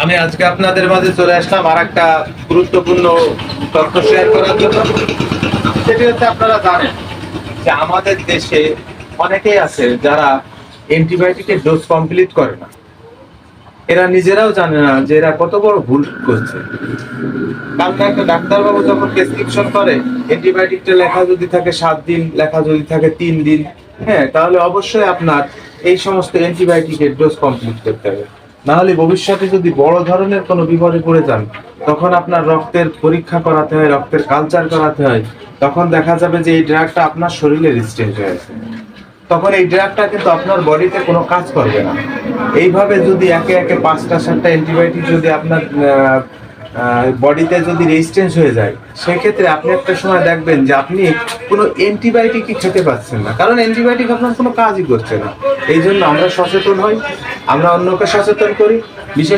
আমি আজকে আপনাদের মাঝে চলে আসলাম আর একটা গুরুত্বপূর্ণ তথ্য শেয়ার করার জন্য। সেটি হচ্ছে, আপনারা জানেন যে আমাদের দেশে অনেকেই আছে যারা অ্যান্টিবায়োটিকের ডোজ কমপ্লিট করে না। এরা নিজেরাও জানে না যে এরা কত বড় ভুল করছে। কারণ একটা ডাক্তারবাবু যখন প্রেসক্রিপশন করে, অ্যান্টিবায়োটিকটা লেখা যদি থাকে 7 দিন, লেখা যদি থাকে 3 দিন, হ্যাঁ, তাহলে অবশ্যই আপনার এই সমস্ত অ্যান্টিবায়োটিকের ডোজ কমপ্লিট করতে হবে। না হলে ভবিষ্যতে যদি বড় ধরনের কোনো বিপদে পড়ে যান, তখন আপনার রক্তের পরীক্ষা করাতে হয়, রক্তের কালচার করাতে হয়। তখন দেখা যাবে যে এই ড্রাগটা আপনার শরীরে রেজিস্ট্রেট হয়েছে। তখন এই ড্রাগটা কিন্তু আপনার বডিতে কোনো কাজ করবে না। এইভাবে যদি একে একে 5টা 7টা অ্যান্টিবায়োটিক যদি আপনার বডিতে যদি রেজিস্ট্যান্স হয়ে যায়, সেক্ষেত্রে আপনি একটা সময় দেখবেন যে আপনি কোনো অ্যান্টিবায়োটিকই খেতে পাচ্ছেন না, কারণ অ্যান্টিবায়োটিক আপনার কোনো কাজই করছে না। এই জন্য আমরা সচেতন হই, আমরা অন্যকে সচেতন করি। বিশেষ